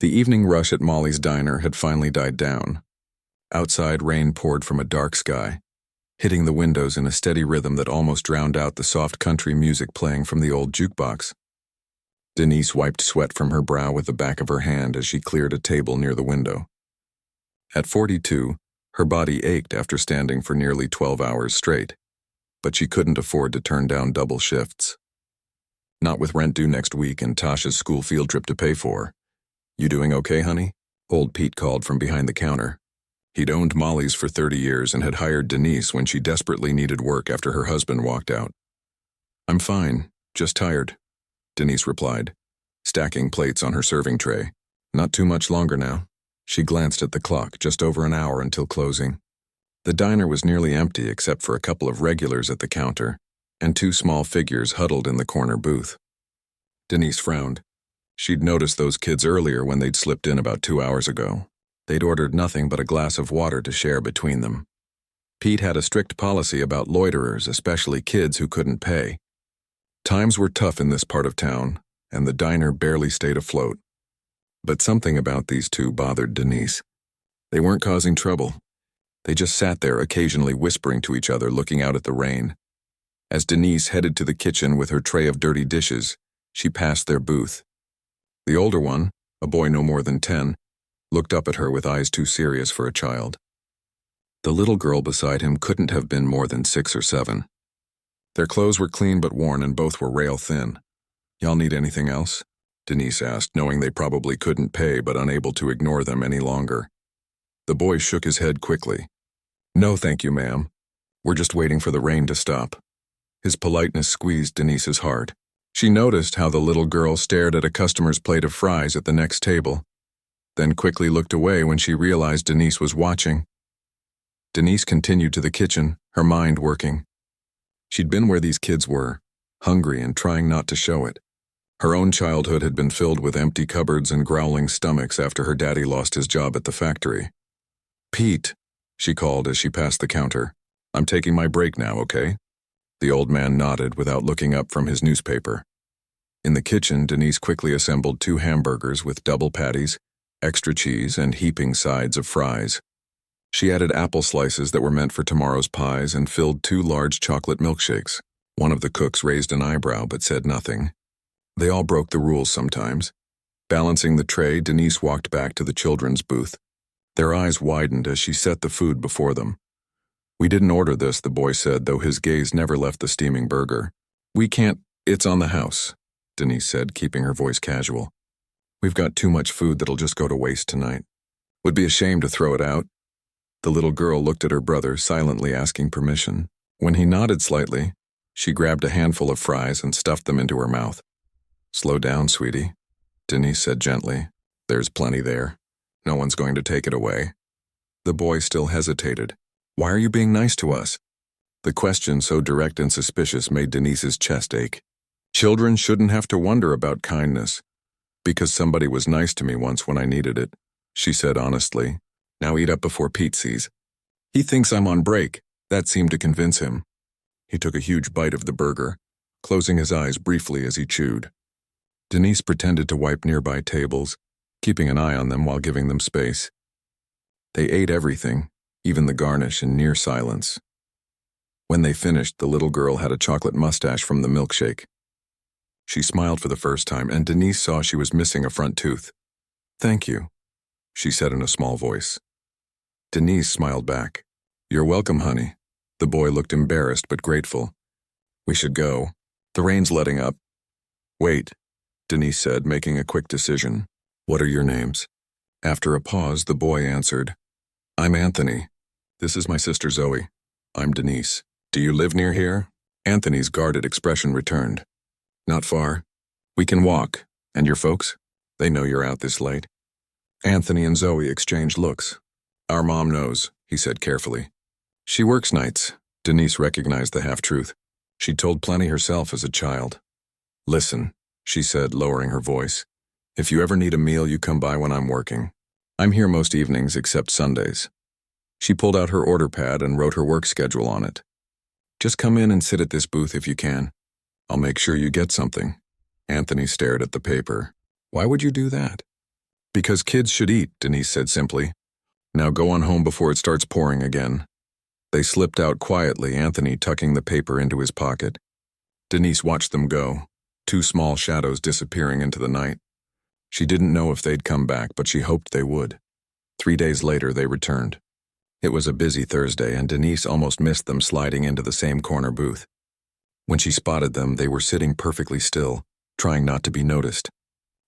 The evening rush at Molly's diner had finally died down. Outside, rain poured from a dark sky, hitting the windows in a steady rhythm that almost drowned out the soft country music playing from the old jukebox. Denise wiped sweat from her brow with the back of her hand as she cleared a table near the window. At 42, her body ached after standing for nearly 12 hours straight, but she couldn't afford to turn down double shifts. Not with rent due next week and Tasha's school field trip to pay for. "You doing okay, honey?" Old Pete called from behind the counter. He'd owned Molly's for 30 years and had hired Denise when she desperately needed work after her husband walked out. "I'm fine, just tired," Denise replied, stacking plates on her serving tray. "Not too much longer now." She glanced at the clock, just over an hour until closing. The diner was nearly empty except for a couple of regulars at the counter and two small figures huddled in the corner booth. Denise frowned. She'd noticed those kids earlier when they'd slipped in about 2 hours ago. They'd ordered nothing but a glass of water to share between them. Pete had a strict policy about loiterers, especially kids who couldn't pay. Times were tough in this part of town, and the diner barely stayed afloat. But something about these two bothered Denise. They weren't causing trouble. They just sat there occasionally whispering to each other, looking out at the rain. As Denise headed to the kitchen with her tray of dirty dishes, she passed their booth. The older one, a boy no more than 10, looked up at her with eyes too serious for a child. The little girl beside him couldn't have been more than 6 or 7. Their clothes were clean but worn and both were rail thin. "Y'all need anything else?" Denise asked, knowing they probably couldn't pay but unable to ignore them any longer. The boy shook his head quickly. "No, thank you, ma'am. We're just waiting for the rain to stop." His politeness squeezed Denise's heart. She noticed how the little girl stared at a customer's plate of fries at the next table, then quickly looked away when she realized Denise was watching. Denise continued to the kitchen, her mind working. She'd been where these kids were, hungry and trying not to show it. Her own childhood had been filled with empty cupboards and growling stomachs after her daddy lost his job at the factory. "Pete," she called as she passed the counter. "I'm taking my break now, okay?" The old man nodded without looking up from his newspaper. In the kitchen, Denise quickly assembled 2 hamburgers with double patties, extra cheese, and heaping sides of fries. She added apple slices that were meant for tomorrow's pies and filled 2 large chocolate milkshakes. One of the cooks raised an eyebrow but said nothing. They all broke the rules sometimes. Balancing the tray, Denise walked back to the children's booth. Their eyes widened as she set the food before them. "We didn't order this," the boy said, though his gaze never left the steaming burger. "We can't, it's on the house," Denise said, keeping her voice casual. "We've got too much food that'll just go to waste tonight. Would be a shame to throw it out." The little girl looked at her brother, silently asking permission. When he nodded slightly, she grabbed a handful of fries and stuffed them into her mouth. "Slow down, sweetie," Denise said gently. "There's plenty there. No one's going to take it away." The boy still hesitated. "Why are you being nice to us?" The question, so direct and suspicious, made Denise's chest ache. "Children shouldn't have to wonder about kindness. Because somebody was nice to me once when I needed it," she said honestly. "Now eat up before Pete sees." "He thinks I'm on break." That seemed to convince him. He took a huge bite of the burger, closing his eyes briefly as he chewed. Denise pretended to wipe nearby tables, keeping an eye on them while giving them space. They ate everything, even the garnish, in near silence. When they finished, the little girl had a chocolate mustache from the milkshake. She smiled for the first time, and Denise saw she was missing a front tooth. "Thank you," she said in a small voice. Denise smiled back. "You're welcome, honey." The boy looked embarrassed but grateful. "We should go. The rain's letting up." "Wait," Denise said, making a quick decision. "What are your names?" After a pause, the boy answered, "I'm Anthony. This is my sister Zoe. I'm Denise. Do you live near here?" Anthony's guarded expression returned. "Not far. We can walk. And your folks? They know you're out this late." Anthony and Zoe exchanged looks. "Our mom knows," he said carefully. "She works nights." Denise recognized the half-truth. She'd told plenty herself as a child. "Listen," she said, lowering her voice. "If you ever need a meal, you come by when I'm working. I'm here most evenings except Sundays." She pulled out her order pad and wrote her work schedule on it. "Just come in and sit at this booth if you can. I'll make sure you get something." Anthony stared at the paper. "Why would you do that?" Because kids should eat, Denise said simply. Now go on home before it starts pouring again. They slipped out quietly, Anthony tucking the paper into his pocket. Denise watched them go, two small shadows disappearing into the night. She didn't know if they'd come back, but she hoped they would. 3 days later, they returned. It was a busy Thursday, and Denise almost missed them sliding into the same corner booth. When she spotted them, they were sitting perfectly still, trying not to be noticed.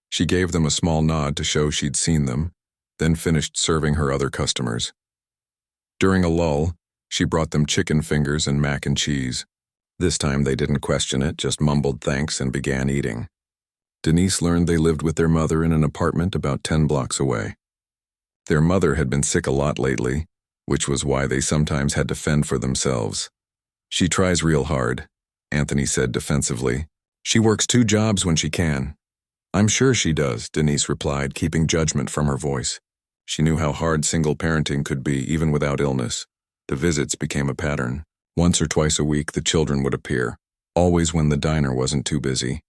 She gave them a small nod to show she'd seen them, then finished serving her other customers. During a lull, she brought them chicken fingers and mac and cheese. This time they didn't question it, just mumbled thanks and began eating. Denise learned they lived with their mother in an apartment about 10 blocks away. Their mother had been sick a lot lately, which was why they sometimes had to fend for themselves. She tries real hard, Anthony said defensively. She works 2 jobs when she can. I'm sure she does, Denise replied, keeping judgment from her voice. She knew how hard single parenting could be, even without illness. The visits became a pattern. Once or twice a week, the children would appear, always when the diner wasn't too busy.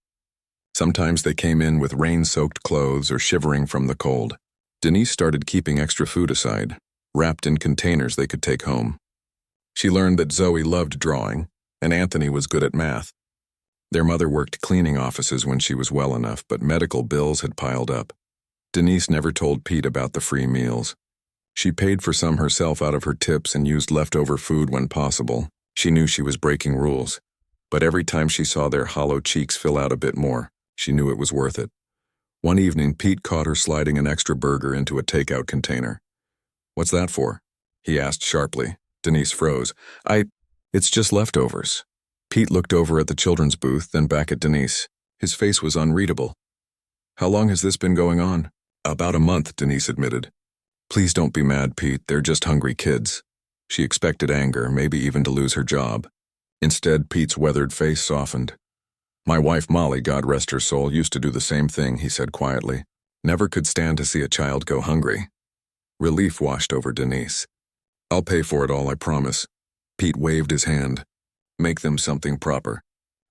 Sometimes they came in with rain-soaked clothes or shivering from the cold. Denise started keeping extra food aside, wrapped in containers they could take home. She learned that Zoe loved drawing, and Anthony was good at math. Their mother worked cleaning offices when she was well enough, but medical bills had piled up. Denise never told Pete about the free meals. She paid for some herself out of her tips and used leftover food when possible. She knew she was breaking rules, but every time she saw their hollow cheeks fill out a bit more, she knew it was worth it. One evening, Pete caught her sliding an extra burger into a takeout container. "What's that for?" he asked sharply. Denise froze. It's just leftovers." Pete looked over at the children's booth, then back at Denise. His face was unreadable. "How long has this been going on?" "About a month," Denise admitted. "Please don't be mad, Pete. They're just hungry kids." She expected anger, maybe even to lose her job. Instead, Pete's weathered face softened. "My wife Molly, God rest her soul, used to do the same thing," he said quietly. "Never could stand to see a child go hungry." Relief washed over Denise. "I'll pay for it all, I promise." Pete waved his hand. "Make them something proper.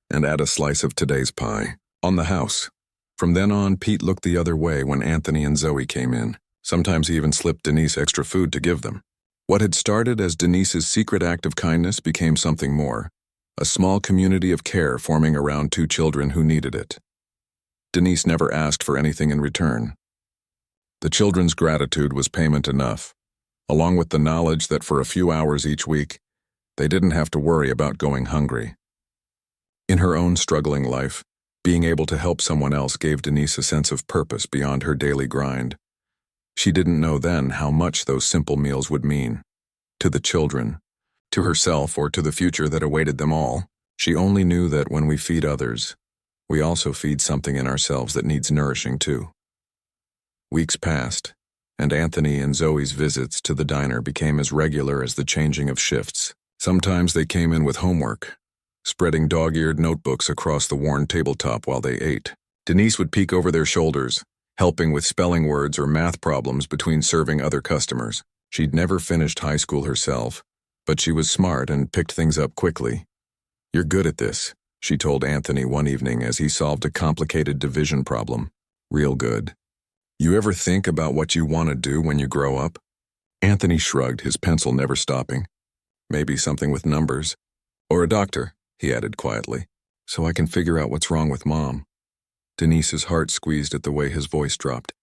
And add a slice of today's pie. On the house." From then on, Pete looked the other way when Anthony and Zoe came in. Sometimes he even slipped Denise extra food to give them. What had started as Denise's secret act of kindness became something more. A small community of care forming around 2 children who needed it. Denise never asked for anything in return. The children's gratitude was payment enough, along with the knowledge that for a few hours each week, they didn't have to worry about going hungry. In her own struggling life, being able to help someone else gave Denise a sense of purpose beyond her daily grind. She didn't know then how much those simple meals would mean. To the children, to herself, or to the future that awaited them all. She only knew that when we feed others, we also feed something in ourselves that needs nourishing too. Weeks passed, and Anthony and Zoe's visits to the diner became as regular as the changing of shifts. Sometimes they came in with homework, spreading dog-eared notebooks across the worn tabletop while they ate. Denise would peek over their shoulders, helping with spelling words or math problems between serving other customers. She'd never finished high school herself, but she was smart and picked things up quickly. "You're good at this," she told Anthony one evening as he solved a complicated division problem. "Real good. You ever think about what you want to do when you grow up?" Anthony shrugged, his pencil never stopping. "Maybe something with numbers. Or a doctor," he added quietly, "so I can figure out what's wrong with Mom." Denise's heart squeezed at the way his voice dropped.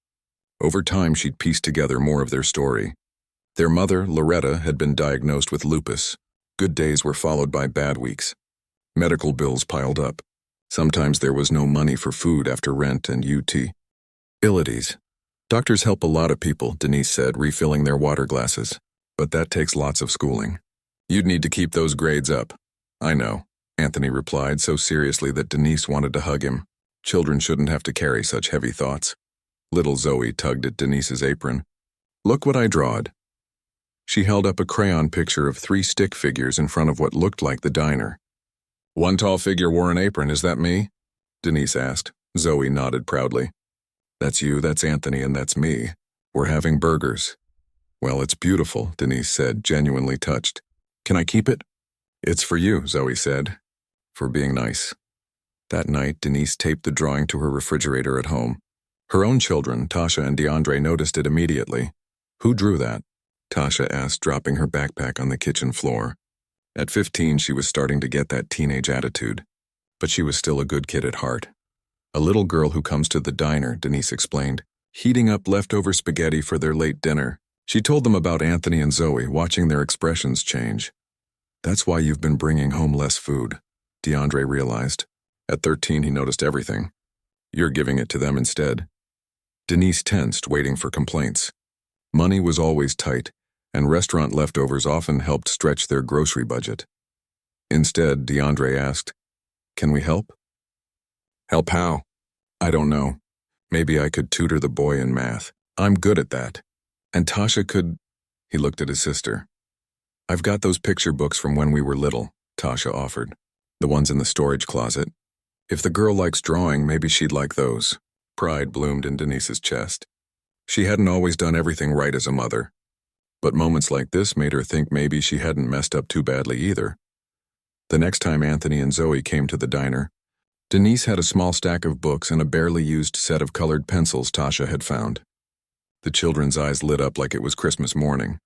Over time, she'd pieced together more of their story. Their mother, Loretta, had been diagnosed with lupus. Good days were followed by bad weeks. Medical bills piled up. Sometimes there was no money for food after rent and utilities. "Doctors help a lot of people," Denise said, refilling their water glasses. "But that takes lots of schooling. You'd need to keep those grades up." "I know," Anthony replied so seriously that Denise wanted to hug him. Children shouldn't have to carry such heavy thoughts. Little Zoe tugged at Denise's apron. "Look what I drawed." She held up a crayon picture of 3 stick figures in front of what looked like the diner. "One tall figure wore an apron, is that me?" Denise asked. Zoe nodded proudly. "That's you, that's Anthony, and that's me. We're having burgers." "Well, it's beautiful," Denise said, genuinely touched. "Can I keep it?" "It's for you," Zoe said, "for being nice." That night, Denise taped the drawing to her refrigerator at home. Her own children, Tasha and DeAndre, noticed it immediately. "Who drew that?" Tasha asked, dropping her backpack on the kitchen floor. At 15, she was starting to get that teenage attitude, but she was still a good kid at heart. "A little girl who comes to the diner," Denise explained, heating up leftover spaghetti for their late dinner. She told them about Anthony and Zoe, watching their expressions change. "That's why you've been bringing home less food," DeAndre realized. At 13, he noticed everything. "You're giving it to them instead." Denise tensed, waiting for complaints. Money was always tight, and restaurant leftovers often helped stretch their grocery budget. Instead, DeAndre asked, "Can we help?" "Help how?" "I don't know. Maybe I could tutor the boy in math. I'm good at that. And Tasha could—" He looked at his sister. "I've got those picture books from when we were little," Tasha offered. "The ones in the storage closet. If the girl likes drawing, maybe she'd like those." Pride bloomed in Denise's chest. She hadn't always done everything right as a mother, but moments like this made her think maybe she hadn't messed up too badly either. The next time Anthony and Zoe came to the diner, Denise had a small stack of books and a barely used set of colored pencils Tasha had found. The children's eyes lit up like it was Christmas morning.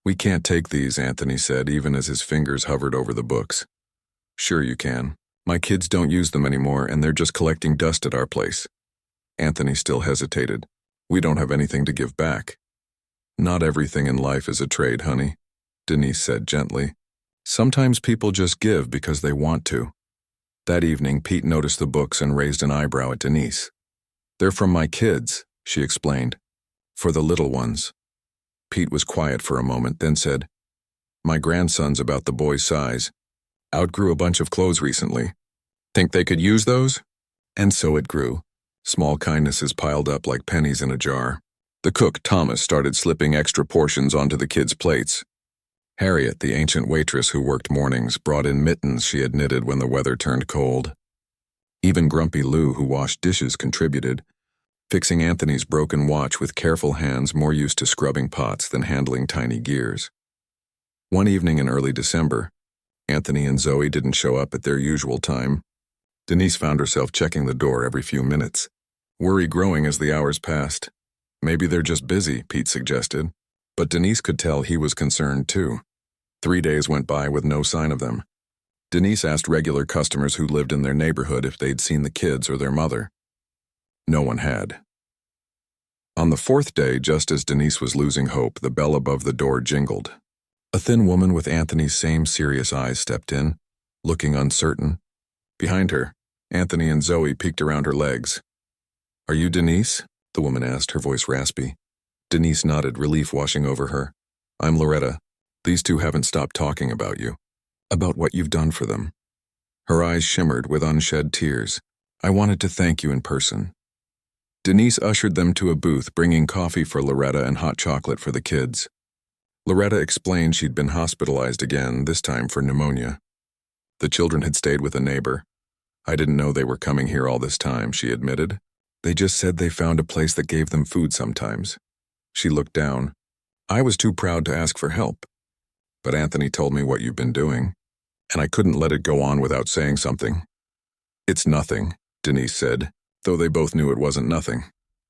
"We can't take these," Anthony said, even as his fingers hovered over the books. "Sure you can. My kids don't use them anymore, and they're just collecting dust at our place." Anthony still hesitated. "We don't have anything to give back." "Not everything in life is a trade, honey," Denise said gently. "Sometimes people just give because they want to." That evening, Pete noticed the books and raised an eyebrow at Denise. "They're from my kids," she explained. "For the little ones." Pete was quiet for a moment, then said, "My grandson's about the boy's size. Outgrew a bunch of clothes recently. Think they could use those?" And so it grew. Small kindnesses piled up like pennies in a jar. The cook, Thomas, started slipping extra portions onto the kids' plates. Harriet, the ancient waitress who worked mornings, brought in mittens she had knitted when the weather turned cold. Even Grumpy Lou, who washed dishes, contributed, fixing Anthony's broken watch with careful hands more used to scrubbing pots than handling tiny gears. One evening in early December, Anthony and Zoe didn't show up at their usual time. Denise found herself checking the door every few minutes, worry growing as the hours passed. "Maybe they're just busy," Pete suggested, but Denise could tell he was concerned too. 3 days went by with no sign of them. Denise asked regular customers who lived in their neighborhood if they'd seen the kids or their mother. No one had. On the 4th day, just as Denise was losing hope, the bell above the door jingled. A thin woman with Anthony's same serious eyes stepped in, looking uncertain. Behind her, Anthony and Zoe peeked around her legs. "Are you Denise?" the woman asked, her voice raspy. Denise nodded, relief washing over her. "I'm Loretta. These two haven't stopped talking about you. About what you've done for them." Her eyes shimmered with unshed tears. "I wanted to thank you in person." Denise ushered them to a booth, bringing coffee for Loretta and hot chocolate for the kids. Loretta explained she'd been hospitalized again, this time for pneumonia. The children had stayed with a neighbor. "I didn't know they were coming here all this time," she admitted. "They just said they found a place that gave them food sometimes." She looked down. "I was too proud to ask for help. But Anthony told me what you've been doing, and I couldn't let it go on without saying something." "It's nothing," Denise said, though they both knew it wasn't nothing.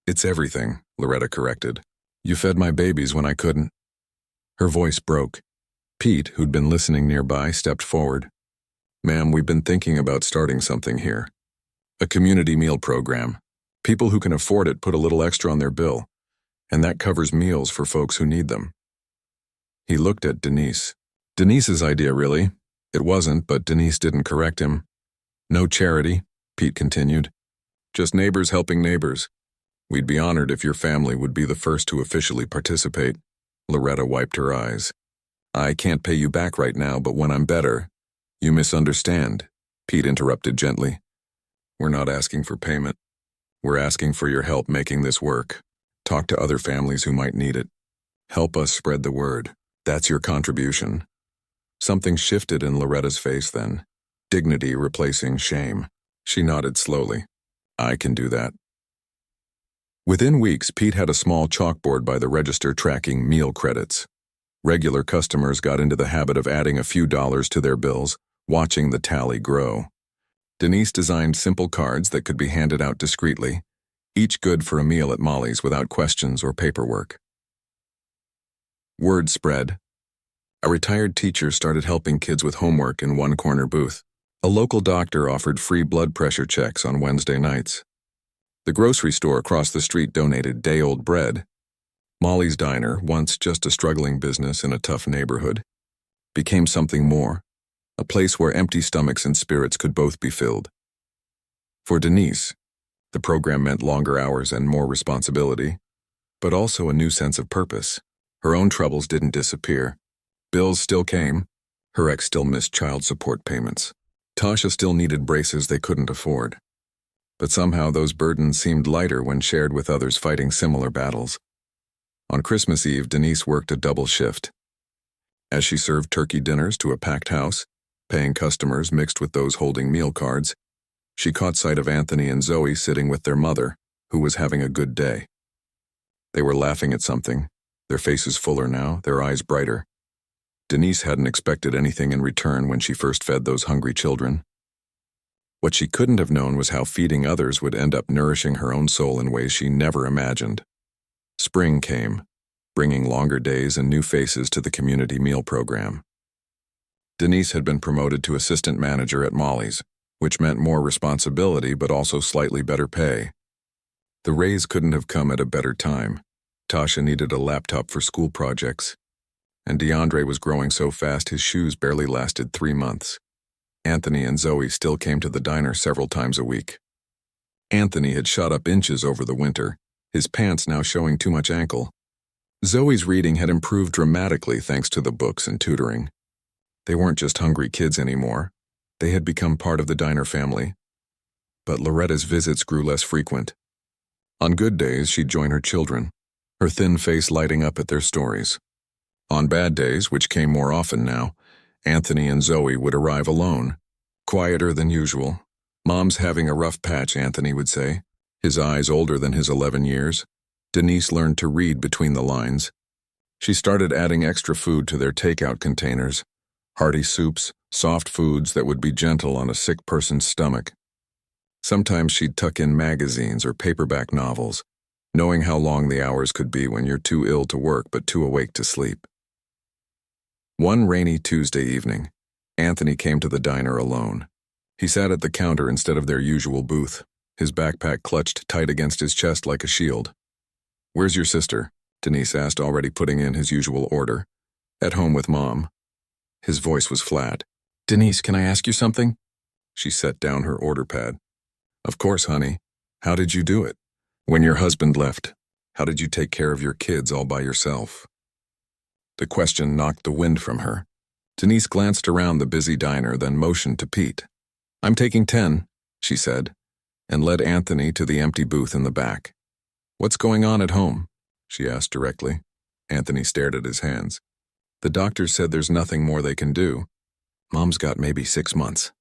"It's everything," Loretta corrected. "You fed my babies when I couldn't." Her voice broke. Pete, who'd been listening nearby, stepped forward. "Ma'am, we've been thinking about starting something here. A community meal program. People who can afford it put a little extra on their bill, and that covers meals for folks who need them." He looked at Denise. "Denise's idea, really. It wasn't, but Denise didn't correct him. No charity," Pete continued. "Just neighbors helping neighbors. We'd be honored if your family would be the first to officially participate." Loretta wiped her eyes. "I can't pay you back right now, but when I'm better—" "You misunderstand," Pete interrupted gently. "We're not asking for payment. We're asking for your help making this work. Talk to other families who might need it. Help us spread the word. That's your contribution." Something shifted in Loretta's face then, dignity replacing shame. She nodded slowly. "I can do that." Within weeks, Pete had a small chalkboard by the register tracking meal credits. Regular customers got into the habit of adding a few dollars to their bills, watching the tally grow. Denise designed simple cards that could be handed out discreetly, each good for a meal at Molly's without questions or paperwork. Word spread. A retired teacher started helping kids with homework in one corner booth. A local doctor offered free blood pressure checks on Wednesday nights. The grocery store across the street donated day-old bread. Molly's Diner, once just a struggling business in a tough neighborhood, became something more, a place where empty stomachs and spirits could both be filled. For Denise, the program meant longer hours and more responsibility, but also a new sense of purpose. Her own troubles didn't disappear. Bills still came. Her ex still missed child support payments. Tasha still needed braces they couldn't afford. But somehow those burdens seemed lighter when shared with others fighting similar battles. On Christmas Eve, Denise worked a double shift. As she served turkey dinners to a packed house, paying customers mixed with those holding meal cards, she caught sight of Anthony and Zoe sitting with their mother, who was having a good day. They were laughing at something, their faces fuller now, their eyes brighter. Denise hadn't expected anything in return when she first fed those hungry children. What she couldn't have known was how feeding others would end up nourishing her own soul in ways she never imagined. Spring came, bringing longer days and new faces to the community meal program. Denise had been promoted to assistant manager at Molly's, which meant more responsibility but also slightly better pay. The raise couldn't have come at a better time. Tasha needed a laptop for school projects, and DeAndre was growing so fast his shoes barely lasted 3 months. Anthony and Zoe still came to the diner several times a week. Anthony had shot up inches over the winter, his pants now showing too much ankle. Zoe's reading had improved dramatically thanks to the books and tutoring. They weren't just hungry kids anymore. They had become part of the diner family. But Loretta's visits grew less frequent. On good days, she'd join her children, her thin face lighting up at their stories. On bad days, which came more often now, Anthony and Zoe would arrive alone, quieter than usual. "Mom's having a rough patch," Anthony would say, his eyes older than his 11 years. Denise learned to read between the lines. She started adding extra food to their takeout containers, hearty soups, soft foods that would be gentle on a sick person's stomach. Sometimes she'd tuck in magazines or paperback novels, knowing how long the hours could be when you're too ill to work but too awake to sleep. One rainy Tuesday evening, Anthony came to the diner alone. He sat at the counter instead of their usual booth, his backpack clutched tight against his chest like a shield. "Where's your sister?" Denise asked, already putting in his usual order. "At home with Mom." His voice was flat. "Denise, can I ask you something?" She set down her order pad. "Of course, honey. How did you do it? When your husband left, how did you take care of your kids all by yourself?" The question knocked the wind from her. Denise glanced around the busy diner, then motioned to Pete. "I'm taking 10, she said, and led Anthony to the empty booth in the back. "What's going on at home?" she asked directly. Anthony stared at his hands. "The doctor said there's nothing more they can do. Mom's got maybe 6 months.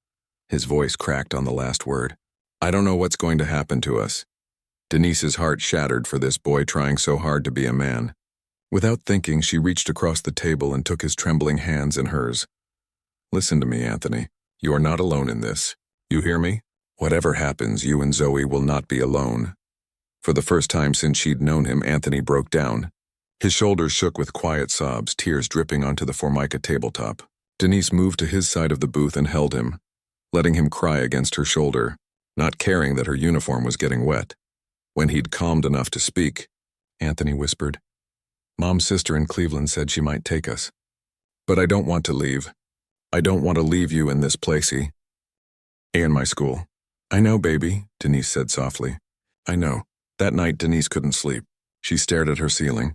His voice cracked on the last word. "I don't know what's going to happen to us." Denise's heart shattered for this boy trying so hard to be a man. Without thinking, she reached across the table and took his trembling hands in hers. "Listen to me, Anthony. You are not alone in this. You hear me? Whatever happens, you and Zoe will not be alone." For the first time since she'd known him, Anthony broke down. His shoulders shook with quiet sobs, tears dripping onto the Formica tabletop. Denise moved to his side of the booth and held him, letting him cry against her shoulder, not caring that her uniform was getting wet. When he'd calmed enough to speak, Anthony whispered, "Mom's sister in Cleveland said she might take us. But I don't want to leave. I don't want to leave you in this placey. And my school." "I know, baby," Denise said softly. "I know." That night, Denise couldn't sleep. She stared at her ceiling,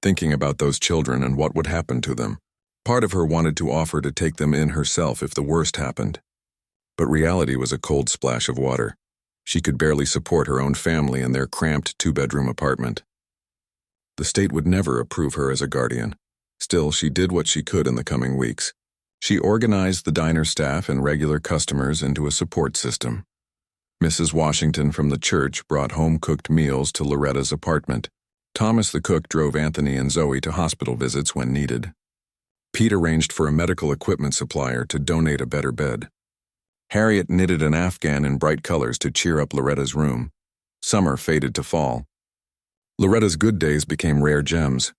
thinking about those children and what would happen to them. Part of her wanted to offer to take them in herself if the worst happened. But reality was a cold splash of water. She could barely support her own family in their cramped 2-bedroom apartment. The state would never approve her as a guardian. Still, she did what she could in the coming weeks. She organized the diner staff and regular customers into a support system. Mrs. Washington from the church brought home-cooked meals to Loretta's apartment. Thomas the cook drove Anthony and Zoe to hospital visits when needed. Pete arranged for a medical equipment supplier to donate a better bed. Harriet knitted an afghan in bright colors to cheer up Loretta's room. Summer faded to fall. Loretta's good days became rare gems.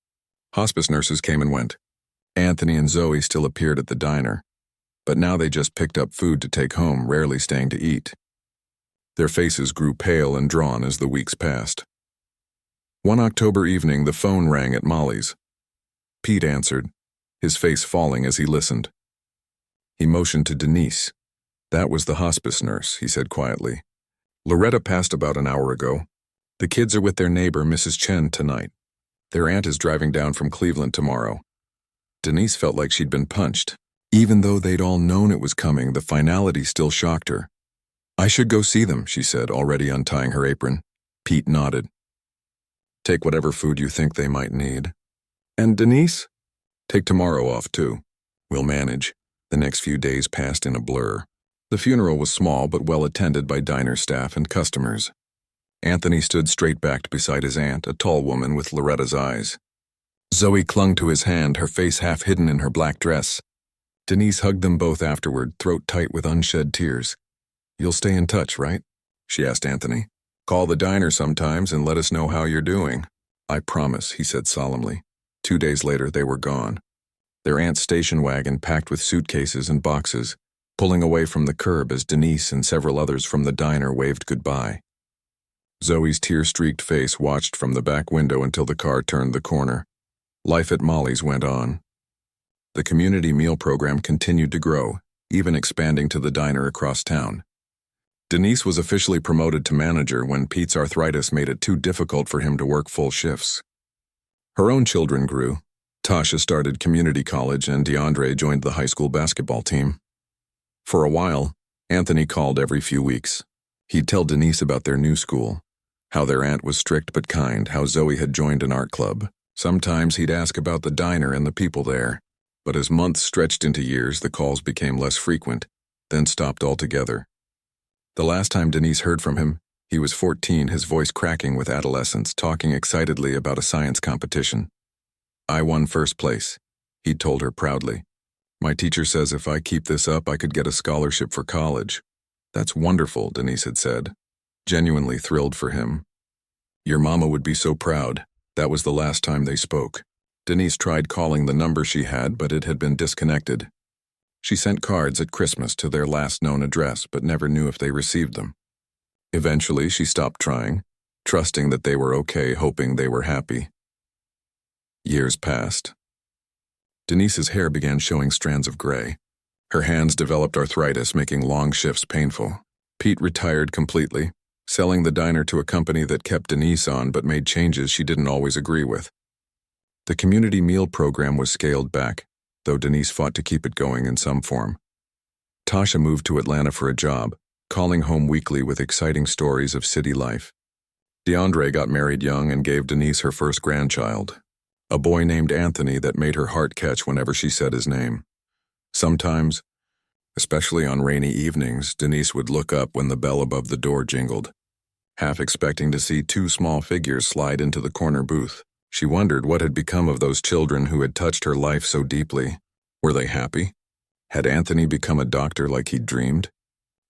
Hospice nurses came and went. Anthony and Zoe still appeared at the diner, but now they just picked up food to take home, rarely staying to eat. Their faces grew pale and drawn as the weeks passed. One October evening, the phone rang at Molly's. Pete answered, his face falling as he listened. He motioned to Denise. "That was the hospice nurse," he said quietly. "Loretta passed about an hour ago. The kids are with their neighbor, Mrs. Chen, tonight. Their aunt is driving down from Cleveland tomorrow." Denise felt like she'd been punched. Even though they'd all known it was coming, the finality still shocked her. "I should go see them," she said, already untying her apron. Pete nodded. "Take whatever food you think they might need. And Denise? Take tomorrow off, too. We'll manage." The next few days passed in a blur. The funeral was small but well attended by diner staff and customers. Anthony stood straight-backed beside his aunt, a tall woman with Loretta's eyes. Zoe clung to his hand, her face half hidden in her black dress. Denise hugged them both afterward, throat tight with unshed tears. "You'll stay in touch, right?" she asked Anthony. "Call the diner sometimes and let us know how you're doing." "I promise," he said solemnly. 2 days later, they were gone. Their aunt's station wagon packed with suitcases and boxes, pulling away from the curb as Denise and several others from the diner waved goodbye. Zoe's tear-streaked face watched from the back window until the car turned the corner. Life at Molly's went on. The community meal program continued to grow, even expanding to the diner across town. Denise was officially promoted to manager when Pete's arthritis made it too difficult for him to work full shifts. Her own children grew. Tasha started community college and DeAndre joined the high school basketball team. For a while, Anthony called every few weeks. He'd tell Denise about their new school, how their aunt was strict but kind, how Zoe had joined an art club. Sometimes he'd ask about the diner and the people there. But as months stretched into years, the calls became less frequent, then stopped altogether. The last time Denise heard from him, he was 14, his voice cracking with adolescence, talking excitedly about a science competition. "I won first place," he'd told her proudly. "My teacher says if I keep this up, I could get a scholarship for college." "That's wonderful," Denise had said, genuinely thrilled for him. "Your mama would be so proud." That was the last time they spoke. Denise tried calling the number she had, but it had been disconnected. She sent cards at Christmas to their last known address, but never knew if they received them. Eventually, she stopped trying, trusting that they were okay, hoping they were happy. Years passed. Denise's hair began showing strands of gray. Her hands developed arthritis, making long shifts painful. Pete retired completely, selling the diner to a company that kept Denise on but made changes she didn't always agree with. The community meal program was scaled back, though Denise fought to keep it going in some form. Tasha moved to Atlanta for a job, calling home weekly with exciting stories of city life. DeAndre got married young and gave Denise her first grandchild, a boy named Anthony that made her heart catch whenever she said his name. Sometimes, especially on rainy evenings, Denise would look up when the bell above the door jingled, half expecting to see 2 small figures slide into the corner booth. She wondered what had become of those children who had touched her life so deeply. Were they happy? Had Anthony become a doctor like he'd dreamed?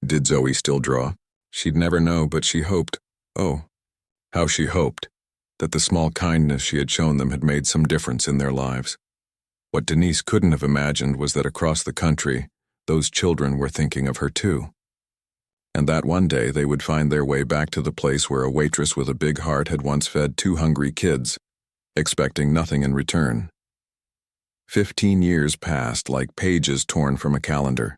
Did Zoe still draw? She'd never know, but she hoped, how she hoped, that the small kindness she had shown them had made some difference in their lives. What Denise couldn't have imagined was that across the country, those children were thinking of her too. And that one day they would find their way back to the place where a waitress with a big heart had once fed 2 hungry kids, expecting nothing in return. 15 years passed like pages torn from a calendar.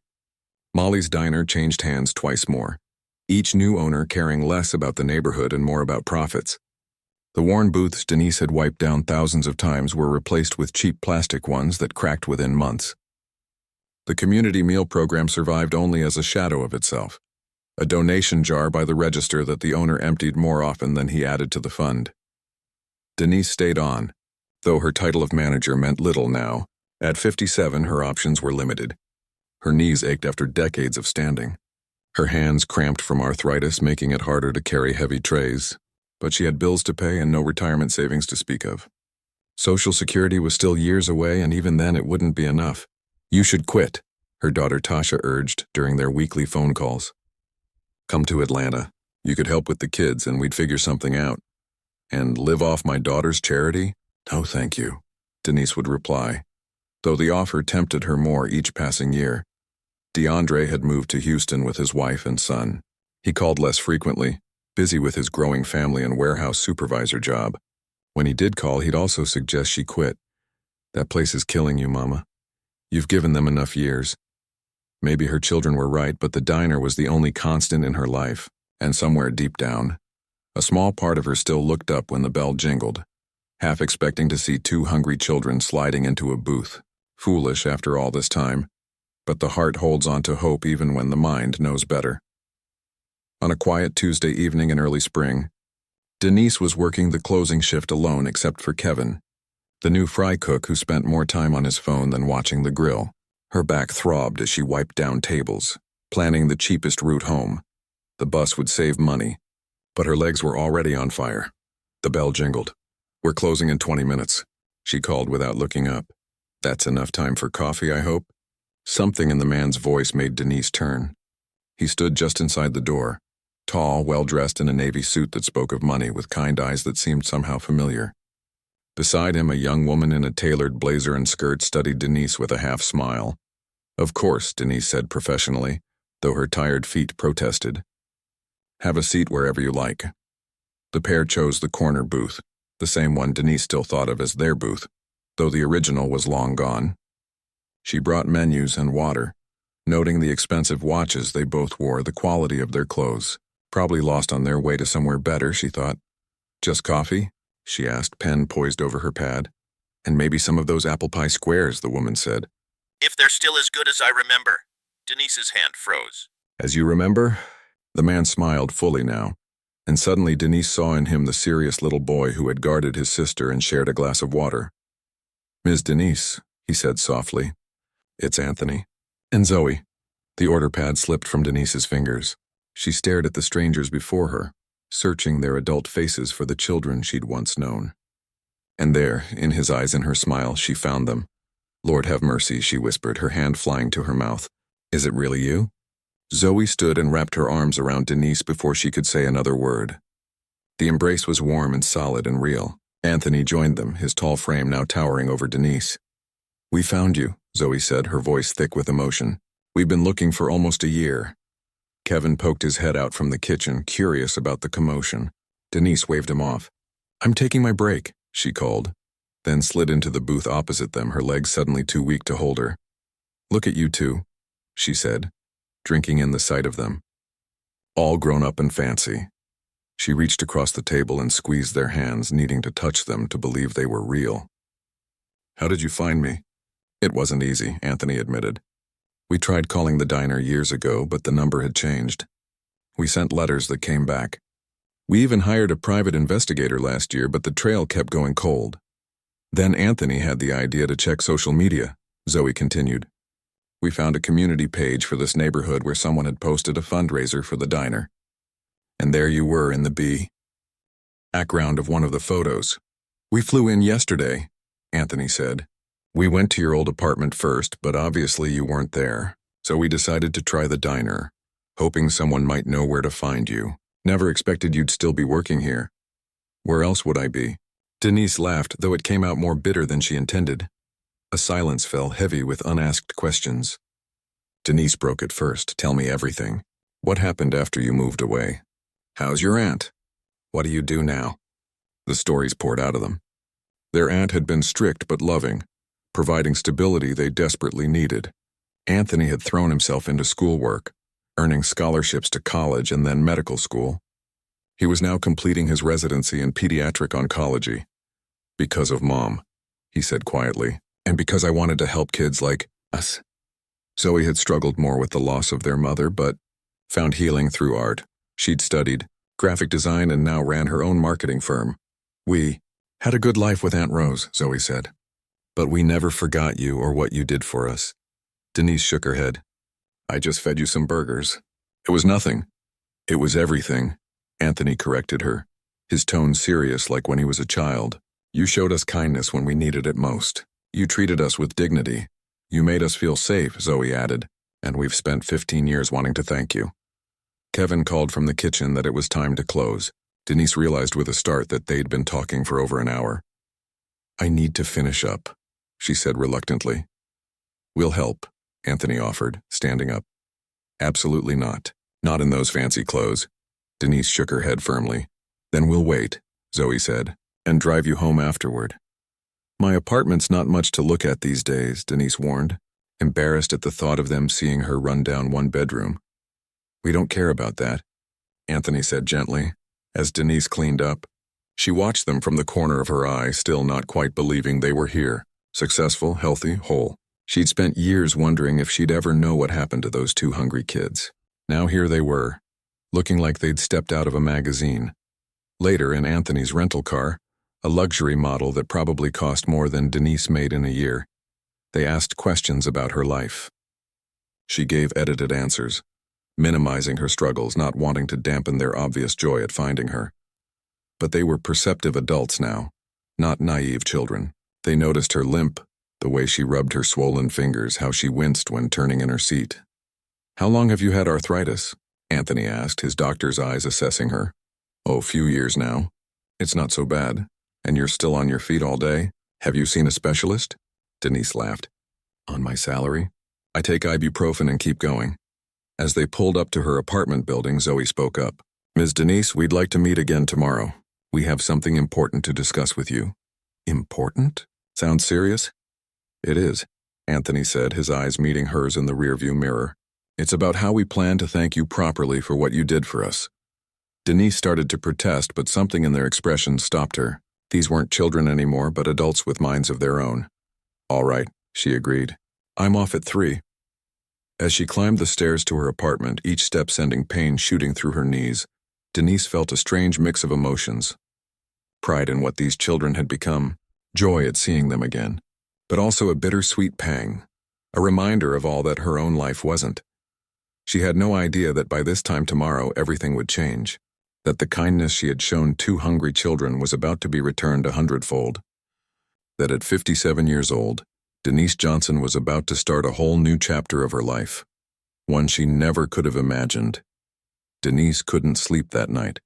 Molly's diner changed hands twice more, each new owner caring less about the neighborhood and more about profits. The worn booths Denise had wiped down thousands of times were replaced with cheap plastic ones that cracked within months. The community meal program survived only as a shadow of itself, a donation jar by the register that the owner emptied more often than he added to the fund. Denise stayed on, though her title of manager meant little now. At 57, her options were limited. Her knees ached after decades of standing. Her hands cramped from arthritis, making it harder to carry heavy trays. But she had bills to pay and no retirement savings to speak of. Social Security was still years away, and even then it wouldn't be enough. "You should quit," her daughter Tasha urged during their weekly phone calls. "Come to Atlanta. You could help with the kids and we'd figure something out. And live off my daughter's charity? No, thank you, Denise would reply, though the offer tempted her more each passing year. DeAndre had moved to Houston with his wife and son. He called less frequently, busy with his growing family and warehouse supervisor job. When he did call, he'd also suggest she quit. That place is killing you, Mama. You've given them enough years. Maybe her children were right, but the diner was the only constant in her life, and somewhere deep down, a small part of her still looked up when the bell jingled, half expecting to see two hungry children sliding into a booth. Foolish after all this time, but the heart holds on to hope even when the mind knows better. On a quiet Tuesday evening in early spring, Denise was working the closing shift alone except for Kevin, the new fry cook who spent more time on his phone than watching the grill. Her back throbbed as she wiped down tables, planning the cheapest route home. The bus would save money, but her legs were already on fire. The bell jingled. We're closing in 20 minutes, she called without looking up. That's enough time for coffee, I hope? Something in the man's voice made Denise turn. He stood just inside the door, tall, well-dressed in a navy suit that spoke of money with kind eyes that seemed somehow familiar. Beside him, a young woman in a tailored blazer and skirt studied Denise with a half smile. Of course, Denise said professionally, though her tired feet protested. Have a seat wherever you like. The pair chose the corner booth, the same one Denise still thought of as their booth, though the original was long gone. She brought menus and water, noting the expensive watches they both wore, the quality of their clothes. Probably lost on their way to somewhere better, she thought. Just coffee? She asked, pen poised over her pad. And maybe some of those apple pie squares, the woman said. If they're still as good as I remember. Denise's hand froze. As you remember? The man smiled fully now, and suddenly Denise saw in him the serious little boy who had guarded his sister and shared a glass of water. Ms. Denise, he said softly. It's Anthony. And Zoe. The order pad slipped from Denise's fingers. She stared at the strangers before her, searching their adult faces for the children she'd once known. And there, in his eyes and her smile, she found them. Lord have mercy, she whispered, her hand flying to her mouth. Is it really you? Zoe stood and wrapped her arms around Denise before she could say another word. The embrace was warm and solid and real. Anthony joined them, his tall frame now towering over Denise. We found you, Zoe said, her voice thick with emotion. We've been looking for almost a year. Kevin poked his head out from the kitchen, curious about the commotion. Denise waved him off. I'm taking my break, she called, then slid into the booth opposite them, her legs suddenly too weak to hold her. Look at you two, she said, drinking in the sight of them. All grown up and fancy. She reached across the table and squeezed their hands, needing to touch them to believe they were real. How did you find me? It wasn't easy, Anthony admitted. We tried calling the diner years ago, but the number had changed. We sent letters that came back. We even hired a private investigator last year, but the trail kept going cold. Then Anthony had the idea to check social media, Zoe continued. We found a community page for this neighborhood where someone had posted a fundraiser for the diner. And there you were in the background of one of the photos. We flew in yesterday, Anthony said. We went to your old apartment first, but obviously you weren't there, so we decided to try the diner, hoping someone might know where to find you. Never expected you'd still be working here. Where else would I be? Denise laughed, though it came out more bitter than she intended. A silence fell heavy with unasked questions. Denise broke it first. Tell me everything. What happened after you moved away? How's your aunt? What do you do now? The stories poured out of them. Their aunt had been strict but loving, providing stability they desperately needed. Anthony had thrown himself into schoolwork, earning scholarships to college and then medical school. He was now completing his residency in pediatric oncology. Because of Mom, he said quietly, and because I wanted to help kids like us. Zoe had struggled more with the loss of their mother, but found healing through art. She'd studied graphic design and now ran her own marketing firm. We had a good life with Aunt Rose, Zoe said. But we never forgot you or what you did for us. Denise shook her head. I just fed you some burgers. It was nothing. It was everything, Anthony corrected her, his tone serious like when he was a child. You showed us kindness when we needed it most. You treated us with dignity. You made us feel safe, Zoe added, and we've spent 15 years wanting to thank you. Kevin called from the kitchen that it was time to close. Denise realized with a start that they'd been talking for over an hour. "I need to finish up," she said reluctantly. "We'll help," Anthony offered, standing up. "Absolutely not. Not in those fancy clothes." Denise shook her head firmly. "Then we'll wait," Zoe said, "and drive you home afterward." "My apartment's not much to look at these days," Denise warned, embarrassed at the thought of them seeing her run down one bedroom. "We don't care about that," Anthony said gently. As Denise cleaned up, she watched them from the corner of her eye, still not quite believing they were here, successful, healthy, whole. She'd spent years wondering if she'd ever know what happened to those two hungry kids. Now here they were, looking like they'd stepped out of a magazine. Later, in Anthony's rental car, a luxury model that probably cost more than Denise made in a year, they asked questions about her life. She gave edited answers, minimizing her struggles, not wanting to dampen their obvious joy at finding her. But they were perceptive adults now, not naive children. They noticed her limp, the way she rubbed her swollen fingers, how she winced when turning in her seat. "How long have you had arthritis?" Anthony asked, his doctor's eyes assessing her. "Oh, a few years now. It's not so bad. And you're still on your feet all day? Have you seen a specialist?" Denise laughed. "On my salary? I take ibuprofen and keep going." As they pulled up to her apartment building, Zoe spoke up. "Ms. Denise, we'd like to meet again tomorrow. We have something important to discuss with you." "Important? Sounds serious?" "It is," Anthony said, his eyes meeting hers in the rearview mirror. "It's about how we plan to thank you properly for what you did for us." Denise started to protest, but something in their expression stopped her. These weren't children anymore, but adults with minds of their own. "All right," she agreed. "I'm off at 3. As she climbed the stairs to her apartment, each step sending pain shooting through her knees, Denise felt a strange mix of emotions. Pride in what these children had become, joy at seeing them again, but also a bittersweet pang, a reminder of all that her own life wasn't. She had no idea that by this time tomorrow everything would change, that the kindness she had shown two hungry children was about to be returned 100-fold. That at 57 years old, Denise Johnson was about to start a whole new chapter of her life, one she never could have imagined. Denise couldn't sleep that night.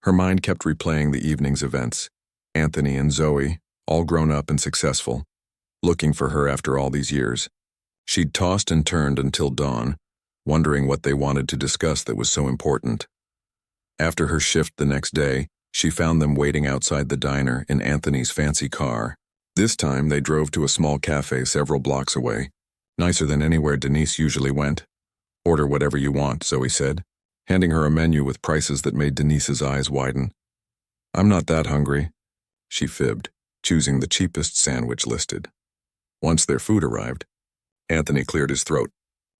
Her mind kept replaying the evening's events, Anthony and Zoe, all grown up and successful, looking for her after all these years. She'd tossed and turned until dawn, wondering what they wanted to discuss that was so important. After her shift the next day, she found them waiting outside the diner in Anthony's fancy car. This time, they drove to a small cafe several blocks away, nicer than anywhere Denise usually went. "Order whatever you want," Zoe said, handing her a menu with prices that made Denise's eyes widen. "I'm not that hungry," she fibbed, choosing the cheapest sandwich listed. Once their food arrived, Anthony cleared his throat.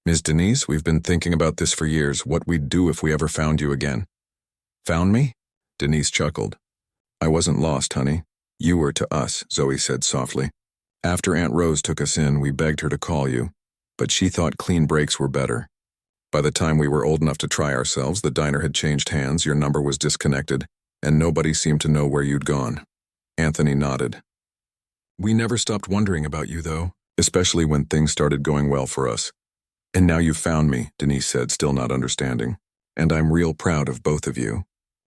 "Ms. Denise, we've been thinking about this for years, what we'd do if we ever found you again." "Found me?" Denise chuckled. "I wasn't lost, honey. You were to us," Zoe said softly. "After Aunt Rose took us in, we begged her to call you, but she thought clean breaks were better. By the time we were old enough to try ourselves, the diner had changed hands, your number was disconnected, and nobody seemed to know where you'd gone." Anthony nodded. "We never stopped wondering about you, though, especially when things started going well for us. And now you've found me," Denise said, still not understanding. "And I'm real proud of both of you."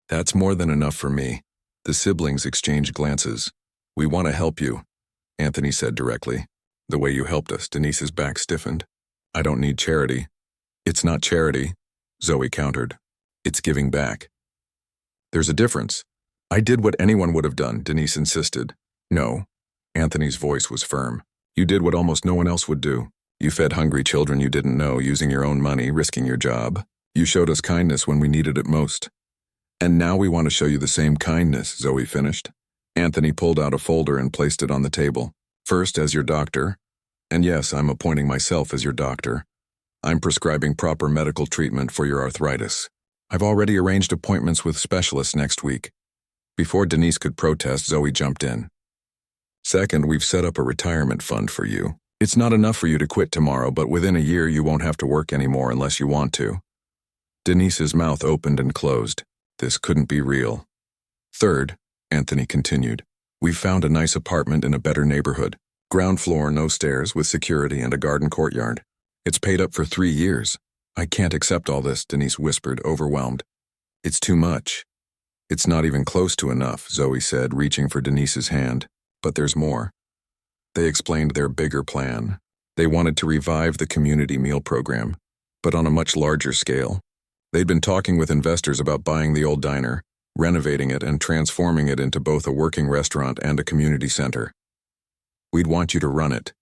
"That's more than enough for me." The siblings exchanged glances. "We want to help you," Anthony said directly. "The way you helped us," Denise's back stiffened. "I don't need charity." "It's not charity," Zoe countered. "It's giving back." "There's a difference." "I did what anyone would have done," Denise insisted. "No." Anthony's voice was firm. "You did what almost no one else would do. You fed hungry children you didn't know, using your own money, risking your job. You showed us kindness when we needed it most. And now we want to show you the same kindness," Zoe finished. Anthony pulled out a folder and placed it on the table. "First, as your doctor, and yes, I'm appointing myself as your doctor, I'm prescribing proper medical treatment for your arthritis. I've already arranged appointments with specialists next week." Before Denise could protest, Zoe jumped in. "Second, we've set up a retirement fund for you. It's not enough for you to quit tomorrow, but within a year you won't have to work anymore unless you want to." Denise's mouth opened and closed. This couldn't be real. "Third," Anthony continued, "we've found a nice apartment in a better neighborhood. Ground floor, no stairs, with security and a garden courtyard. It's paid up for 3 years. I can't accept all this, Denise whispered, overwhelmed. It's too much. It's not even close to enough, Zoe said, reaching for Denise's hand. But there's more. They explained their bigger plan. They wanted to revive the community meal program, but on a much larger scale. They'd been talking with investors about buying the old diner, renovating it, and transforming it into both a working restaurant and a community center. We'd want you to run it,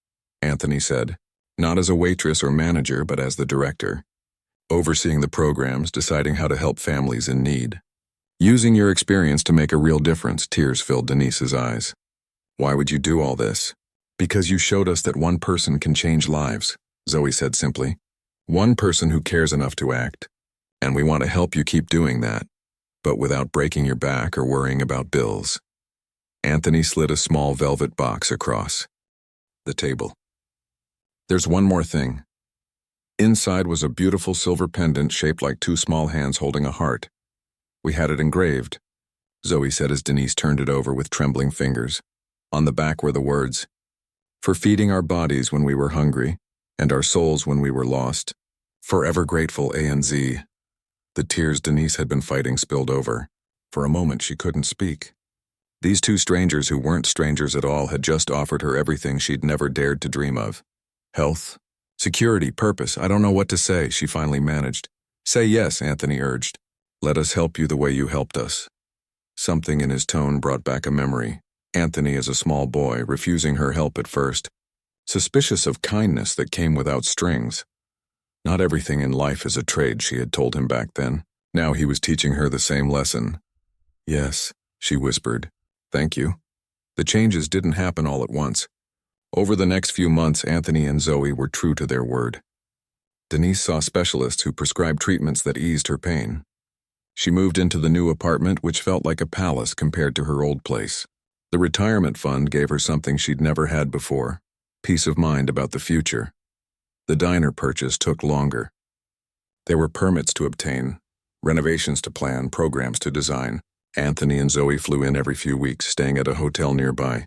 Anthony said, not as a waitress or manager, but as the director, overseeing the programs, deciding how to help families in need. Using your experience to make a real difference, tears filled Denise's eyes. Why would you do all this? Because you showed us that one person can change lives, Zoe said simply. One person who cares enough to act. And we want to help you keep doing that, but without breaking your back or worrying about bills. Anthony slid a small velvet box across the table. There's one more thing. Inside was a beautiful silver pendant shaped like two small hands holding a heart. We had it engraved, Zoe said as Denise turned it over with trembling fingers. On the back were the words, "For feeding our bodies when we were hungry, and our souls when we were lost. Forever grateful, A&Z." The tears Denise had been fighting spilled over. For a moment she couldn't speak. These two strangers who weren't strangers at all had just offered her everything she'd never dared to dream of. Health, security, purpose, I don't know what to say, she finally managed. Say yes, Anthony urged. Let us help you the way you helped us. Something in his tone brought back a memory. Anthony as a small boy, refusing her help at first. Suspicious of kindness that came without strings. Not everything in life is a trade, she had told him back then. Now he was teaching her the same lesson. Yes, she whispered. Thank you. The changes didn't happen all at once. Over the next few months, Anthony and Zoe were true to their word. Denise saw specialists who prescribed treatments that eased her pain. She moved into the new apartment, which felt like a palace compared to her old place. The retirement fund gave her something she'd never had before, peace of mind about the future. The diner purchase took longer. There were permits to obtain, renovations to plan, programs to design. Anthony and Zoe flew in every few weeks, staying at a hotel nearby.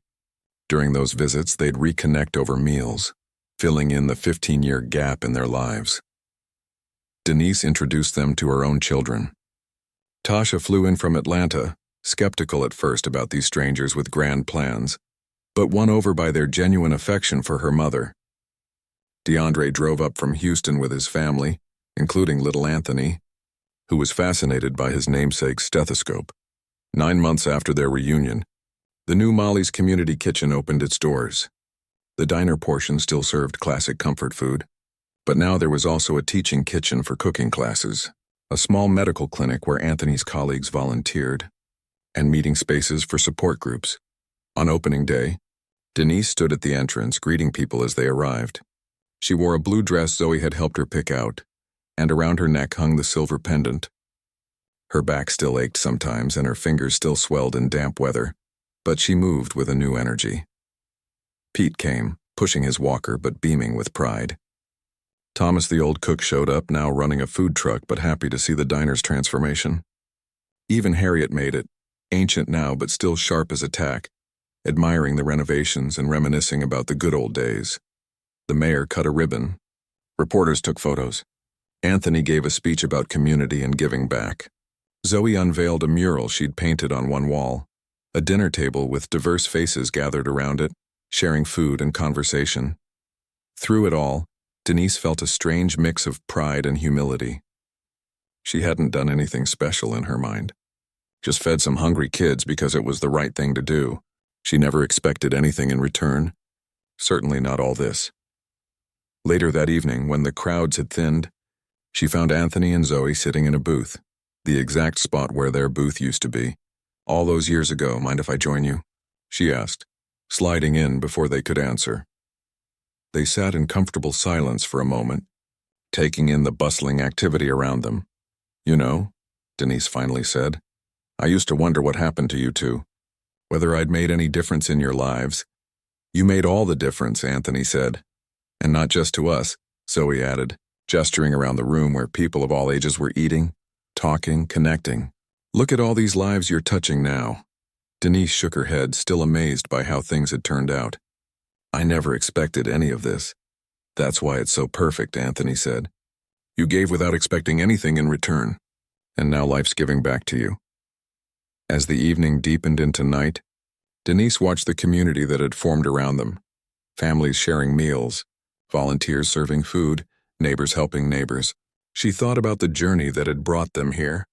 During those visits, they'd reconnect over meals, filling in the 15-year gap in their lives. Denise introduced them to her own children. Tasha flew in from Atlanta, skeptical at first about these strangers with grand plans, but won over by their genuine affection for her mother. DeAndre drove up from Houston with his family, including little Anthony, who was fascinated by his namesake's stethoscope. 9 months after their reunion, the new Molly's Community Kitchen opened its doors. The diner portion still served classic comfort food, but now there was also a teaching kitchen for cooking classes, a small medical clinic where Anthony's colleagues volunteered, and meeting spaces for support groups. On opening day, Denise stood at the entrance, greeting people as they arrived. She wore a blue dress Zoe had helped her pick out, and around her neck hung the silver pendant. Her back still ached sometimes, and her fingers still swelled in damp weather, but she moved with a new energy. Pete came, pushing his walker but beaming with pride. Thomas the old cook showed up, now running a food truck but happy to see the diner's transformation. Even Harriet made it, ancient now but still sharp as a tack, admiring the renovations and reminiscing about the good old days. The mayor cut a ribbon. Reporters took photos. Anthony gave a speech about community and giving back. Zoe unveiled a mural she'd painted on one wall, a dinner table with diverse faces gathered around it, sharing food and conversation. Through it all, Denise felt a strange mix of pride and humility. She hadn't done anything special in her mind. Just fed some hungry kids because it was the right thing to do. She never expected anything in return. Certainly not all this. Later that evening, when the crowds had thinned, she found Anthony and Zoe sitting in a booth, the exact spot where their booth used to be. All those years ago, mind if I join you? She asked, sliding in before they could answer. They sat in comfortable silence for a moment, taking in the bustling activity around them. You know, Denise finally said, I used to wonder what happened to you two, whether I'd made any difference in your lives. You made all the difference, Anthony said. And not just to us, Zoe added, gesturing around the room where people of all ages were eating, talking, connecting. Look at all these lives you're touching now. Denise shook her head, still amazed by how things had turned out. I never expected any of this. That's why it's so perfect, Anthony said. You gave without expecting anything in return, and now life's giving back to you. As the evening deepened into night, Denise watched the community that had formed around them. Families sharing meals, volunteers serving food, neighbors helping neighbors. She thought about the journey that had brought them here.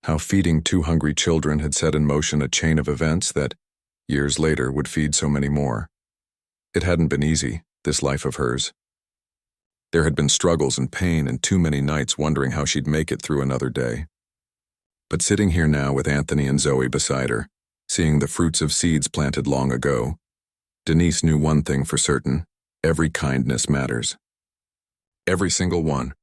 How feeding 2 hungry children had set in motion a chain of events that, years later, would feed so many more. It hadn't been easy, this life of hers. There had been struggles and pain and too many nights wondering how she'd make it through another day. But sitting here now with Anthony and Zoe beside her, seeing the fruits of seeds planted long ago, Denise knew one thing for certain: every kindness matters. Every single one.